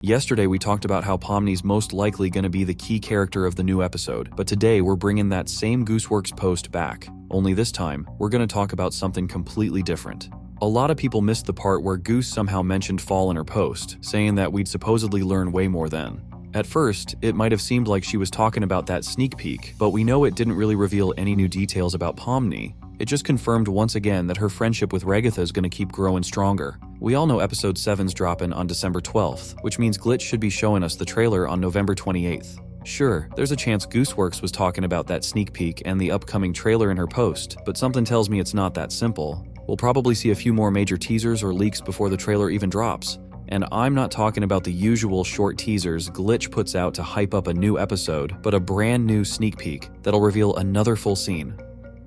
Yesterday we talked about how Pomni's most likely going to be the key character of the new episode, but today we're bringing that same Gooseworx post back. Only this time, we're going to talk about something completely different. A lot of people missed the part where Goose somehow mentioned fall in her post, saying that we'd supposedly learn way more then. At first, it might have seemed like she was talking about that sneak peek, but we know it didn't really reveal any new details about Pomni. It just confirmed once again that her friendship with Regatha is going to keep growing stronger. We all know episode 7's dropping on December 12th, which means Glitch should be showing us the trailer on November 28th. Sure, there's a chance Gooseworx was talking about that sneak peek and the upcoming trailer in her post, but something tells me it's not that simple. We'll probably see a few more major teasers or leaks before the trailer even drops. And I'm not talking about the usual short teasers Glitch puts out to hype up a new episode, but a brand new sneak peek that'll reveal another full scene.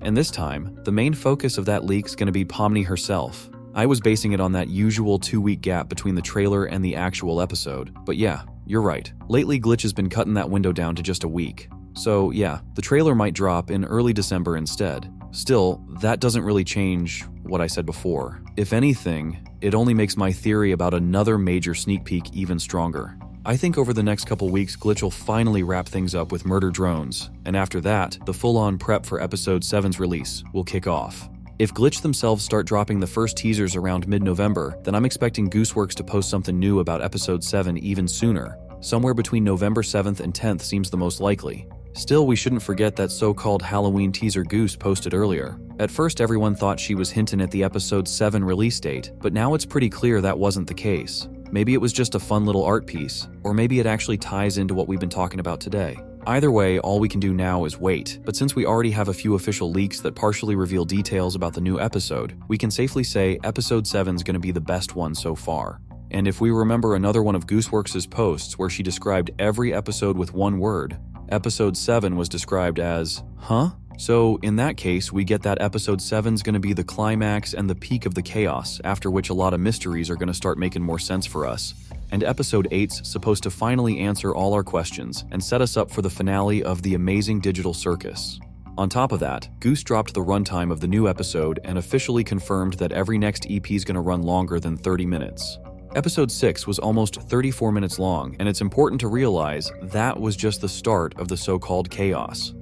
And this time, the main focus of that leak's going to be Pomni herself. I was basing it on that usual 2-week gap between the trailer and the actual episode, but yeah, you're right. Lately, Glitch has been cutting that window down to just a week. So yeah, the trailer might drop in early December instead. Still, that doesn't really change what I said before. If anything, it only makes my theory about another major sneak peek even stronger. I think over the next couple weeks, Glitch will finally wrap things up with murder drones, and after that, the full-on prep for episode 7's release will kick off. If Glitch themselves start dropping the first teasers around mid-November, then I'm expecting Gooseworx to post something new about episode 7 even sooner. Somewhere between November 7th and 10th seems the most likely. Still, we shouldn't forget that so-called Halloween teaser Goose posted earlier. At first, everyone thought she was hinting at the episode 7 release date, but now it's pretty clear that wasn't the case. Maybe it was just a fun little art piece, or maybe it actually ties into what we've been talking about today. Either way, all we can do now is wait, but since we already have a few official leaks that partially reveal details about the new episode, we can safely say episode 7's going to be the best one so far. And if we remember another one of Gooseworx's posts where she described every episode with one word, episode 7 was described as, huh? So in that case, we get that episode 7's going to be the climax and the peak of the chaos, after which a lot of mysteries are going to start making more sense for us. And episode 8's supposed to finally answer all our questions and set us up for the finale of the amazing digital circus. On top of that, Goose dropped the runtime of the new episode and officially confirmed that every next EP is going to run longer than 30 minutes. Episode 6 was almost 34 minutes long, and it's important to realize that was just the start of the so-called chaos.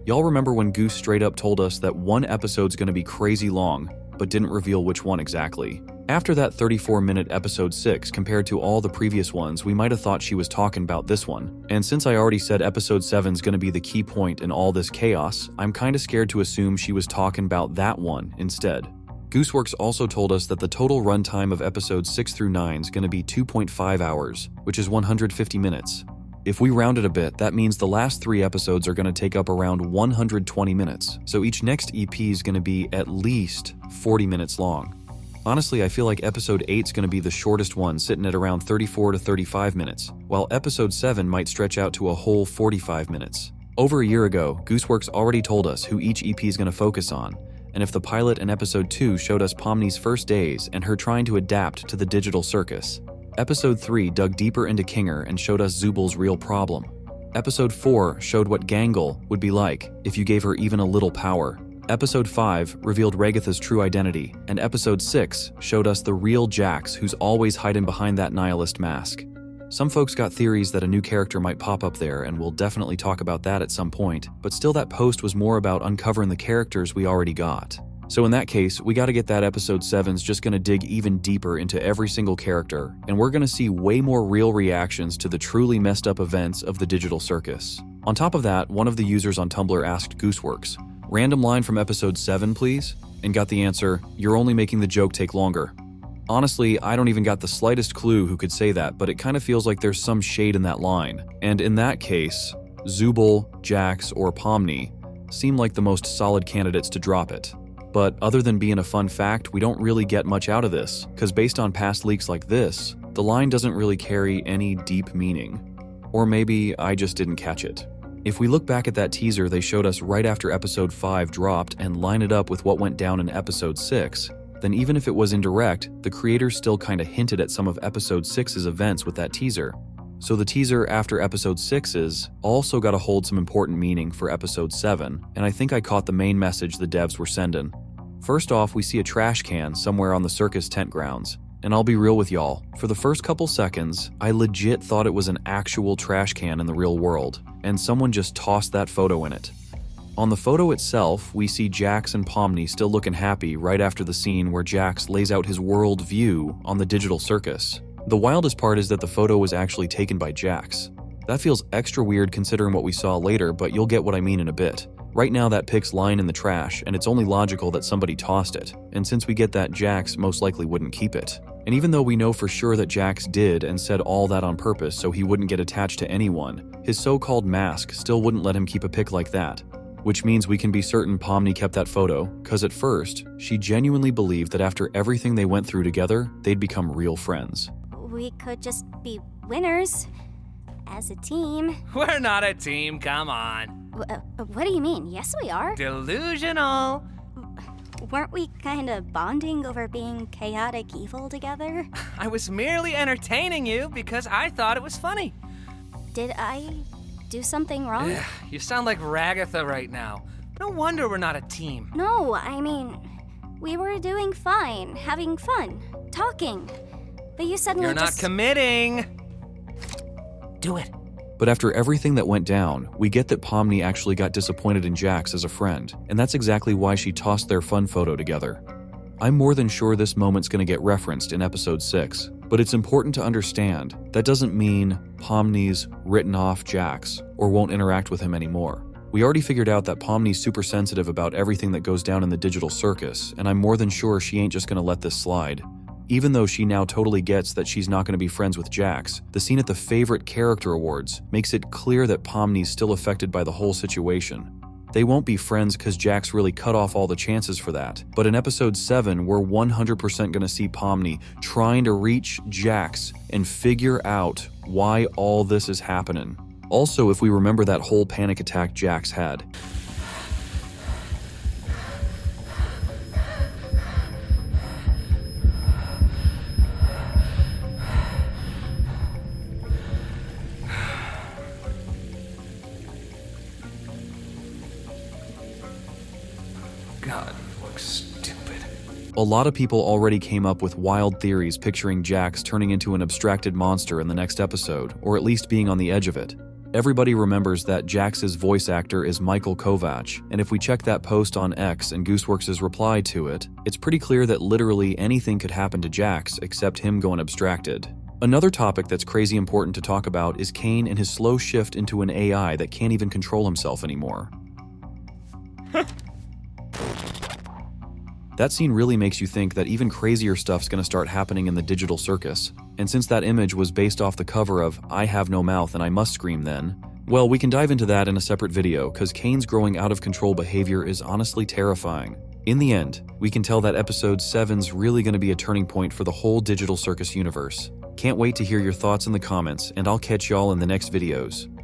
Y'all remember when Goose straight up told us that one episode's gonna be crazy long, but didn't reveal which one exactly? After that 34-minute episode 6 compared to all the previous ones, we might have thought she was talking about this one. And since I already said episode 7's gonna be the key point in all this chaos, I'm kinda scared to assume she was talking about that one instead. Gooseworx also told us that the total runtime of episodes 6 through 9 is going to be 2.5 hours, which is 150 minutes. If we round it a bit, that means the last 3 episodes are going to take up around 120 minutes, so each next EP is going to be at least 40 minutes long. Honestly, I feel like episode 8 is going to be the shortest one, sitting at around 34 to 35 minutes, while episode 7 might stretch out to a whole 45 minutes. Over a year ago, Gooseworx already told us who each EP is going to focus on, and if the pilot in episode 2 showed us Pomni's first days and her trying to adapt to the digital circus, episode 3 dug deeper into Kinger and showed us Zubal's real problem. Episode 4 showed what Gangle would be like if you gave her even a little power. Episode 5 revealed Regatha's true identity, and episode 6 showed us the real Jax who's always hiding behind that nihilist mask. Some folks got theories that a new character might pop up there, and we'll definitely talk about that at some point, but still that post was more about uncovering the characters we already got. So in that case, we gotta get that episode 7's just gonna dig even deeper into every single character, and we're gonna see way more real reactions to the truly messed up events of the digital circus. On top of that, one of the users on Tumblr asked Gooseworx, "Random line from episode 7, please?" and got the answer, "You're only making the joke take longer." Honestly, I don't even got the slightest clue who could say that, but it kind of feels like there's some shade in that line. And in that case, Zubal, Jax, or Pomni seem like the most solid candidates to drop it. But other than being a fun fact, we don't really get much out of this, because based on past leaks like this, the line doesn't really carry any deep meaning. Or maybe I just didn't catch it. If we look back at that teaser they showed us right after episode 5 dropped and line it up with what went down in episode 6, then even if it was indirect, the creators still kinda hinted at some of episode 6's events with that teaser. So the teaser after episode 6's also gotta hold some important meaning for episode 7, and I think I caught the main message the devs were sending. First off, we see a trash can somewhere on the circus tent grounds. And I'll be real with y'all, for the first couple seconds, I legit thought it was an actual trash can in the real world, and someone just tossed that photo in it. On the photo itself, we see Jax and Pomni still looking happy right after the scene where Jax lays out his world view on the digital circus. The wildest part is that the photo was actually taken by Jax. That feels extra weird considering what we saw later, but you'll get what I mean in a bit. Right now that pic's lying in the trash, and it's only logical that somebody tossed it, and since we get that, Jax most likely wouldn't keep it. And even though we know for sure that Jax did and said all that on purpose so he wouldn't get attached to anyone, his so-called mask still wouldn't let him keep a pic like that. Which means we can be certain Pomni kept that photo, cause at first, she genuinely believed that after everything they went through together, they'd become real friends. We could just be winners. As a team. We're not a team, come on. What do you mean? Yes, we are. Delusional. Weren't we kinda bonding over being chaotic evil together? I was merely entertaining you because I thought it was funny. Did I do something wrong? You sound like Ragatha right now. No wonder we're not a team. No, I mean, we were doing fine, having fun, talking. But you suddenly You're not committing. Do it. But after everything that went down, we get that Pomni actually got disappointed in Jax as a friend, and that's exactly why she tossed their fun photo together. I'm more than sure this moment's gonna get referenced in episode 6, but it's important to understand that doesn't mean Pomni's written off Jax or won't interact with him anymore. We already figured out that Pomni's super sensitive about everything that goes down in the digital circus, and I'm more than sure she ain't just gonna let this slide. Even though she now totally gets that she's not going to be friends with Jax, the scene at the Favorite Character Awards makes it clear that Pomni's still affected by the whole situation. They won't be friends because Jax really cut off all the chances for that, but in episode 7, we're 100% going to see Pomni trying to reach Jax and figure out why all this is happening. Also, if we remember that whole panic attack Jax had. God, you look stupid. A lot of people already came up with wild theories picturing Jax turning into an abstracted monster in the next episode, or at least being on the edge of it. Everybody remembers that Jax's voice actor is Michael Kovac, and if we check that post on X and Gooseworx' reply to it, it's pretty clear that literally anything could happen to Jax except him going abstracted. Another topic that's crazy important to talk about is Caine and his slow shift into an AI that can't even control himself anymore. That scene really makes you think that even crazier stuff's gonna start happening in the digital circus. And since that image was based off the cover of I Have No Mouth and I Must Scream Then, well, we can dive into that in a separate video, cause Caine's growing out of control behavior is honestly terrifying. In the end, we can tell that episode 7's really gonna be a turning point for the whole digital circus universe. Can't wait to hear your thoughts in the comments, and I'll catch y'all in the next videos.